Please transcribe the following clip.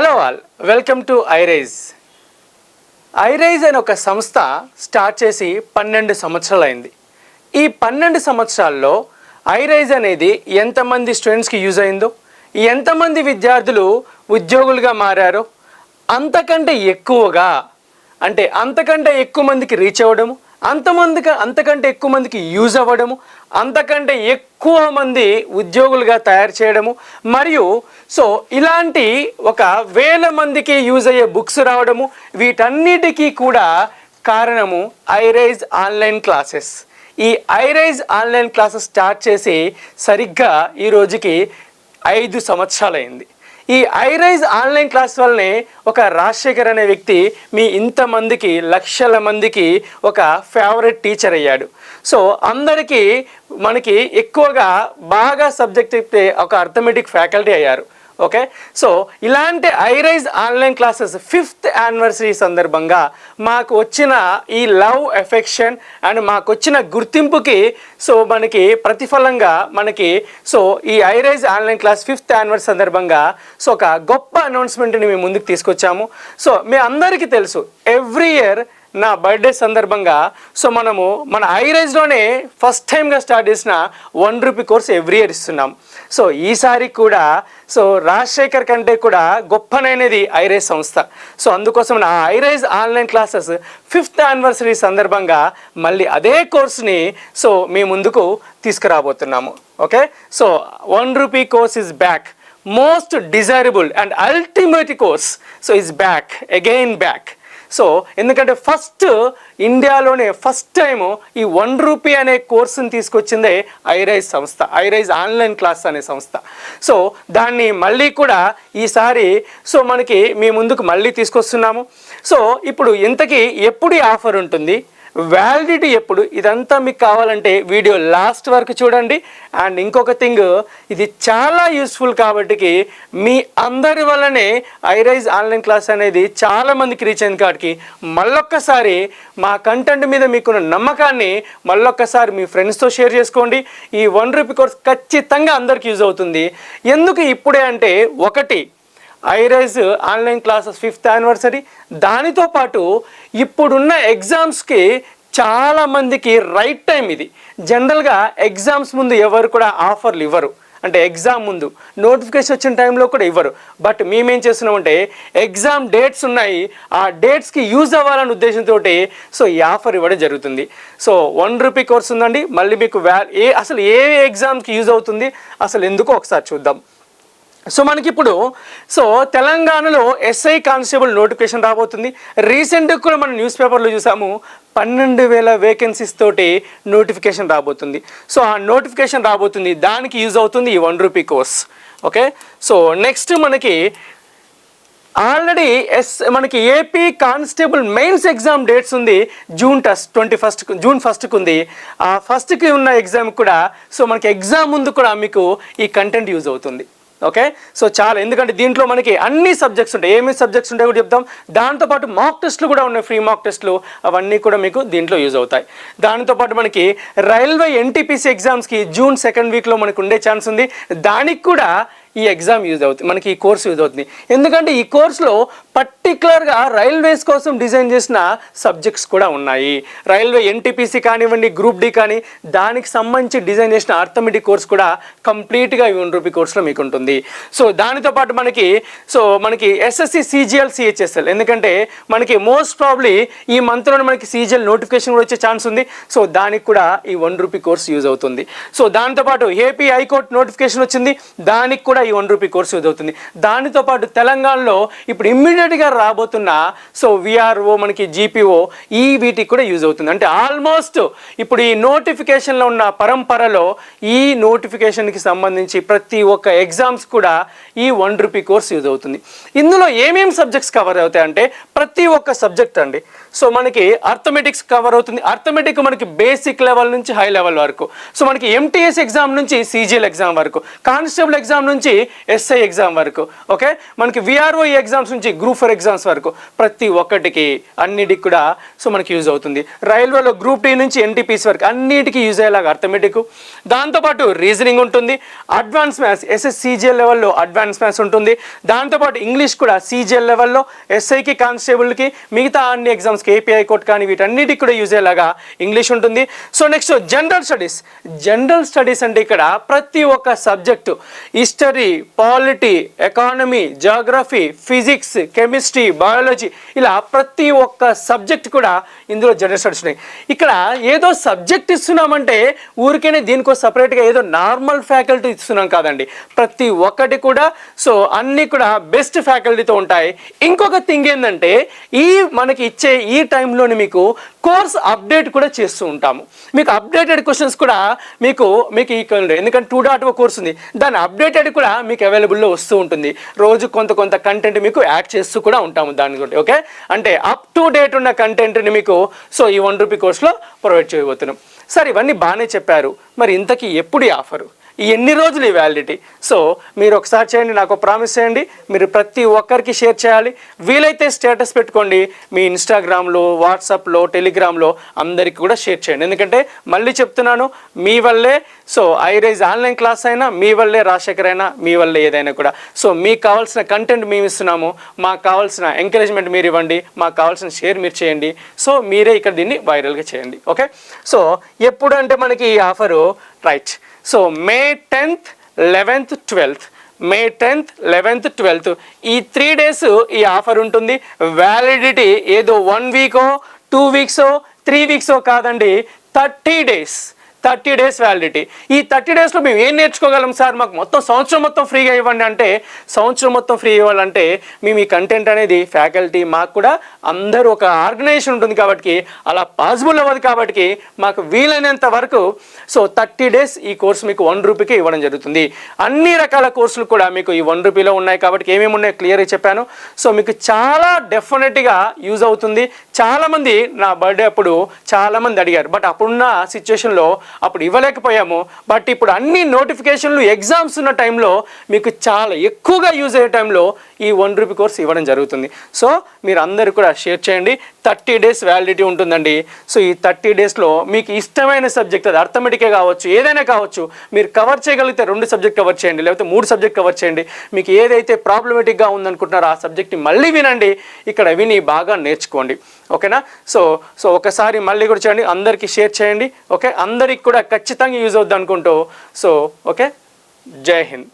Hello all, welcome to high rise. High rise అనే ఒక సంస్థ స్టార్ట్ చేసి 12 సంవత్సరాలు అయింది. ఈ 12 సంవత్సరాల్లో ఐరైజ్ అనేది ఎంతమంది స్టూడెంట్స్కి యూజ్ అయిందో, ఎంతమంది విద్యార్థులు ఉద్యోగులుగా మారారో, అంతకంటే ఎక్కువ మందికి రీచ్ అవ్వడము, అంతకంటే ఎక్కువ మందికి యూజ్ అవ్వడము, అంతకంటే ఎక్కువ మంది ఉద్యోగులుగా తయారు చేయడము, మరియు ఇలాంటి 1000 మందికి యూజ్ అయ్యే బుక్స్ రావడము, వీటన్నిటికీ కూడా కారణము ఐరైజ్ ఆన్లైన్ క్లాసెస్. ఈ ఐరైజ్ ఆన్లైన్ క్లాసెస్ స్టార్ట్ చేసి సరిగ్గా ఈ రోజుకి 5 సంవత్సరాలైంది. ఈ ఐరైజ్ ఆన్లైన్ క్లాస్ వల్లనే ఒక రాజశేఖర్ అనే వ్యక్తి మీ ఇంతమందికి లక్షల మందికి ఒక ఫేవరెట్ టీచర్ అయ్యాడు. అందరికీ మనకి ఎక్కువగా బాగా సబ్జెక్ట్ చెప్తే ఒక అర్థమెటిక్ ఫ్యాకల్టీ అయ్యారు. ఓకే, ఇలాంటి high rise online classes 5th anniversary సందర్భంగా మాకు వచ్చిన ఈ లవ్ ఎఫెక్షన్ అండ్ మాకు వచ్చిన గుర్తింపుకి మనకి ప్రతిఫలంగా ఈ high rise online class 5th anniversary సందర్భంగా ఒక గొప్ప అనౌన్స్మెంట్ని మేము ముందుకు తీసుకొచ్చాము. మీ అందరికీ తెలుసు, ఎవ్రీ ఇయర్ నా బర్త్డే సందర్భంగా మనము మన ఐరైజ్లోనే ఫస్ట్ టైంగా స్టార్ట్ చేసిన 1 రూపీ కోర్స్ ఎవ్రీ ఇయర్ ఇస్తున్నాం. ఈసారి కూడా రాజశేఖర్ కంటే కూడా గొప్పనైనది ఐరైజ్ సంస్థ. అందుకోసం నా high rise online classes 5th anniversary సందర్భంగా మళ్ళీ అదే కోర్స్ని మీ ముందుకు తీసుకురాబోతున్నాము. Okay, 1 rupee course is back. Most desirable and ultimate course is back, again back. ఎందుకంటే ఇండియాలోనే ఫస్ట్ టైము ఈ 1 రూపీ అనే కోర్సుని తీసుకొచ్చిందే ఐరైజ్ సంస్థ, ఐరైజ్ ఆన్లైన్ క్లాస్ అనే సంస్థ. దాన్ని మళ్ళీ కూడా ఈసారి మనకి మీ ముందుకు మళ్ళీ తీసుకొస్తున్నాము. ఇప్పుడు ఇంతకీ ఎప్పుడు ఈ ఆఫర్ ఉంటుంది, వ్యాలిడిటీ ఎప్పుడు, ఇదంతా మీకు కావాలంటే వీడియో లాస్ట్ వరకు చూడండి. అండ్ ఇంకొక థింగ్, ఇది చాలా యూస్ఫుల్ కాబట్టి మీ అందరి వల్లనే ఐరైజ్ ఆన్లైన్ క్లాస్ అనేది చాలామందికి రీచ్ అయింది. కాబట్టి మళ్ళొక్కసారి మా కంటెంట్ మీద మీకున్న నమ్మకాన్ని మళ్ళొక్కసారి మీ ఫ్రెండ్స్తో షేర్ చేసుకోండి. ఈ 1 రూపీ కోర్స్ ఖచ్చితంగా అందరికి యూజ్ అవుతుంది. ఎందుకు ఇప్పుడే అంటే, ఒకటి high rise online classes 5th anniversary, దానితో పాటు ఇప్పుడున్న ఎగ్జామ్స్కి చాలామందికి రైట్ టైం ఇది. జనరల్గా ఎగ్జామ్స్ ముందు ఎవరు కూడా ఆఫర్లు ఇవ్వరు, అంటే ఎగ్జామ్ ముందు నోటిఫికేషన్ వచ్చిన టైంలో కూడా ఇవ్వరు. బట్ మేమేం చేస్తున్నామంటే, ఎగ్జామ్ డేట్స్ ఉన్నాయి, ఆ డేట్స్కి యూజ్ అవ్వాలనే ఉద్దేశంతో ఈ ఆఫర్ ఇవ్వడం జరుగుతుంది. 1 రూపీ కోర్స్ ఉందండి. మళ్ళీ మీకు అసలు ఏ ఎగ్జామ్కి యూజ్ అవుతుంది, అసలు ఎందుకో ఒకసారి చూద్దాం. మనకి ఇప్పుడు తెలంగాణలో ఎస్ఐ కానిస్టేబుల్ నోటిఫికేషన్ రాబోతుంది. రీసెంట్గా కూడా మనం న్యూస్ పేపర్లో చూసాము, 12,000 వేకెన్సీస్ తోటి నోటిఫికేషన్ రాబోతుంది. ఆ నోటిఫికేషన్ రాబోతుంది, దానికి యూజ్ అవుతుంది ఈ 1 రూపీ కోర్స్. ఓకే, నెక్స్ట్ మనకి ఆల్రెడీ మనకి AP constable mains exam dates ఉంది. జూన్ 1st ఉంది. ఆ 1st ఉన్న ఎగ్జామ్ కూడా మనకి ఎగ్జామ్ ముందు కూడా మీకు ఈ కంటెంట్ యూజ్ అవుతుంది. ఓకే, చాలా, ఎందుకంటే దీంట్లో మనకి అన్ని సబ్జెక్ట్స్ ఉంటాయి. ఏమేమి సబ్జెక్ట్స్ ఉంటాయో కూడా చెప్తాం. దాంతోపాటు మాక్ టెస్ట్లు కూడా ఉన్నాయి, ఫ్రీ మాక్ టెస్ట్లు, అవన్నీ కూడా మీకు దీంట్లో యూజ్ అవుతాయి. దానితోపాటు మనకి రైల్వే ఎన్టీపీసీ ఎగ్జామ్స్కి జూన్ 2nd వీక్లో మనకు ఉండే ఛాన్స్ ఉంది. దానికి కూడా ఈ ఎగ్జామ్ యూజ్ అవుతుంది, మనకి ఈ కోర్స్ యూజ్ అవుతుంది. ఎందుకంటే ఈ కోర్సులో పర్టికులర్గా రైల్వేస్ కోసం డిజైన్ చేసిన సబ్జెక్ట్స్ కూడా ఉన్నాయి. రైల్వే ఎన్టీపీసీ కానివ్వండి, గ్రూప్ డి కానీ, దానికి సంబంధించి డిజైన్ చేసిన అర్థమెటిక్ కోర్స్ కూడా కంప్లీట్గా ఈ 1 రూపీ కోర్సులో మీకు ఉంటుంది. దానితో పాటు మనకి ఎస్ఎస్సి సిజిఎల్ సిహెచ్ఎస్ఎల్, ఎందుకంటే మనకి మోస్ట్ ప్రాబ్లీ ఈ మంత్లోనే మనకి సిజిఎల్ నోటిఫికేషన్ కూడా వచ్చే ఛాన్స్ ఉంది. దానికి కూడా ఈ 1 రూపీ కోర్స్ యూజ్ అవుతుంది. దాంతోపాటు ఏపీ హైకోర్టు నోటిఫికేషన్ వచ్చింది, దానికి కూడా ఈ 1 రూపీ కోర్స్ యూజ్ అవుతుంది. దానితో పాటు తెలంగాణలో ఇప్పుడు ఇమ్మీడియట్గా రాబోతున్న విఆర్ఓ, మనకి జీపీఓ, వీటికి కూడా యూజ్ అవుతుంది. అంటే ఆల్మోస్ట్ ఇప్పుడు ఈ నోటిఫికేషన్లో ఉన్న పరంపరలో ఈ నోటిఫికేషన్కి సంబంధించి ప్రతి ఒక్క ఎగ్జామ్స్ కూడా ఈ 1 రూపీ కోర్స్ యూజ్ అవుతుంది. ఇందులో ఏమేమి సబ్జెక్ట్స్ కవర్ అవుతాయి అంటే, ప్రతి ఒక్క సబ్జెక్ట్ అండి. మనకి అర్థమెటిక్స్ కవర్ అవుతుంది. అర్థమెటిక్ మనకి బేసిక్ లెవెల్ నుంచి హై లెవెల్ వరకు, మనకి ఎంటీఎస్ ఎగ్జామ్ నుంచి సిజిఎల్ ఎగ్జామ్ వరకు, కానిస్టేబుల్ ఎగ్జామ్ నుంచి నుంచి ఎస్ఐ ఎగ్జామ్ వరకు, ఓకే, మనకి విఆర్ఓ ఎగ్జామ్స్ నుంచి గ్రూప్ 4 ఎగ్జామ్స్ వరకు ప్రతి ఒక్కటికి అన్నిటికి కూడా సో మనకి యూజ్ అవుతుంది. రైల్వేలో గ్రూప్ డి నుంచి ఎన్టీపీసీ వరకు అన్నిటికీ యూజ్ అయ్యేలాగా అర్థమెటిక్, దాంతోపాటు రీజనింగ్ ఉంటుంది, అడ్వాన్స్ మ్యాథ్స్ ఎస్ఎస్సిజిఎల్ లెవెల్లో అడ్వాన్స్ మ్యాథ్స్ ఉంటుంది, దాంతోపాటు ఇంగ్లీష్ కూడా సిజిఎల్ లెవెల్లో ఎస్ఐకి కానిస్టేబుల్కి మిగతా అన్ని ఎగ్జామ్స్కి ఏపీఐ కోర్ట్ కానీ వీటన్నిటికి కూడా యూజ్ అయ్యేలాగా ఇంగ్లీష్ ఉంటుంది. So next general studies. General studies అంటే ఇక్కడ ప్రతి ఒక్క subject history, polity, economy, geography, physics, chemistry, biology ఇలా ప్రతి ఒక్క సబ్జెక్ట్ కూడా ఇందులో జనరల్ స్టడీస్ ఉన్నాయి. ఇక్కడ ఏదో సబ్జెక్ట్ ఇస్తున్నామంటే ఊరికేనే దీనికో సపరేట్గా ఏదో నార్మల్ ఫ్యాకల్టీ ఇస్తున్నాం కాదండి. ప్రతి ఒక్కటి కూడా సో అన్నీ కూడా బెస్ట్ ఫ్యాకల్టీతో ఉంటాయి. ఇంకొక థింగ్ ఏంటంటే ఈ మనకి ఇచ్చే ఈ టైంలోని మీకు కోర్స్ అప్డేట్ కూడా చేస్తూ ఉంటాము. మీకు అప్డేటెడ్ క్వశ్చన్స్ కూడా మీకు ఎందుకంటే 2.0 కోర్స్ ఉంది, దాని అప్డేటెడ్ కూడా మీకు అవైలబుల్లో వస్తూ ఉంటుంది. రోజు కొంత కంటెంట్ మీకు యాడ్ చేస్తూ కూడా ఉంటాము దాని గురించి, ఓకే. అంటే అప్ టు డేట్ ఉన్న కంటెంట్ని మీకు సో ఈ ₹1 కోర్సులో ప్రొవైడ్ చేయబోతున్నాం. సరే, ఇవన్నీ బాగానే చెప్పారు, మరి ఇంతకీ ఎప్పుడు ఈ ఆఫరు, ఎన్ని రోజులు ఈ వ్యాలిడిటీ? సో మీరు ఒకసారి చేయండి, నాకు ప్రామిస్ చేయండి, మీరు ప్రతి ఒక్కరికి షేర్ చేయాలి. వీలైతే స్టేటస్ పెట్టుకోండి, మీ ఇన్స్టాగ్రామ్లో, వాట్సాప్లో, టెలిగ్రామ్లో అందరికీ కూడా షేర్ చేయండి. ఎందుకంటే మళ్ళీ చెప్తున్నాను, మీ వల్లే సో ఐరైజ్ ఆన్లైన్ క్లాస్ అయినా, మీ వల్లే రాజశేఖర్ అయినా, మీ వల్లే ఏదైనా కూడా. సో మీకు కావాల్సిన కంటెంట్ మేము ఇస్తున్నాము, మాకు కావాల్సిన ఎంకరేజ్మెంట్ మీరు ఇవ్వండి, మాకు కావాల్సిన షేర్ మీరు చేయండి. సో మీరే ఇక్కడ దీన్ని వైరల్గా చేయండి, ఓకే. సో ఎప్పుడు అంటే మనకి ఈ ఆఫరు రైట్ సో మే 10th, 11th, 12th, మే 10th, 11th, 12th ఈ 3 days ఈ ఆఫర్ ఉంటుంది. వ్యాలిడిటీ ఏదో 1 week, 2 weeks, 3 weeks కాదండి, 30 days. 30 days validity. ఈ 30 daysలో మేము ఏం నేర్చుకోగలం సార్, మాకు మొత్తం సంవత్సరం మొత్తం ఫ్రీగా ఇవ్వండి అంటే, సంవత్సరం మొత్తం ఫ్రీ ఇవ్వాలంటే మేము ఈ కంటెంట్ అనేది ఫ్యాకల్టీ మాకు కూడా అందరూ ఒక ఆర్గనైజేషన్ ఉంటుంది కాబట్టి అలా పాసిబుల్ అవ్వదు కాబట్టి మాకు వీలైనంత వరకు సో 30 days ఈ కోర్సు మీకు ₹1 ఇవ్వడం జరుగుతుంది. అన్ని రకాల కోర్సులు కూడా మీకు ఈ ₹1 ఉన్నాయి కాబట్టి ఏమేమి ఉన్నాయో క్లియర్గా చెప్పాను. సో మీకు చాలా డెఫినెట్గా యూజ్ అవుతుంది. చాలామంది నా బర్త్డే అప్పుడు చాలామంది అడిగారు, బట్ అప్పుడున్న సిచ్యువేషన్లో అప్పుడు ఇవ్వలేకపోయాము. బట్ ఇప్పుడు అన్ని నోటిఫికేషన్లు ఎగ్జామ్స్ ఉన్న టైంలో మీకు చాలా ఎక్కువగా యూజ్ అయ్యే టైంలో ఈ ₹1 కోర్స్ ఇవ్వడం జరుగుతుంది. సో మీరు అందరూ కూడా షేర్ చేయండి. 30 days వ్యాలిడిటీ ఉంటుందండి. సో ఈ 30 daysలో మీకు ఇష్టమైన సబ్జెక్ట్, అది అర్థమెటికే కావచ్చు, ఏదైనా కావచ్చు, మీరు కవర్ చేయగలిగితే 2 సబ్జెక్ట్ కవర్ చేయండి, లేకపోతే 3 సబ్జెక్ట్ కవర్ చేయండి. మీకు ఏదైతే ప్రాబ్లమేటిక్గా ఉందనుకుంటున్నారో ఆ సబ్జెక్ట్ని మళ్ళీ వినండి, ఇక్కడ విని బాగా నేర్చుకోండి, ఓకేనా. సో ఒకసారి మళ్ళీ కూడా చేయండి, అందరికీ షేర్ చేయండి, ఓకే. అందరికి కూడా ఖచ్చితంగా యూజ్ అవుద్ది అనుకుంటూ సో ఓకే. జై హింద్.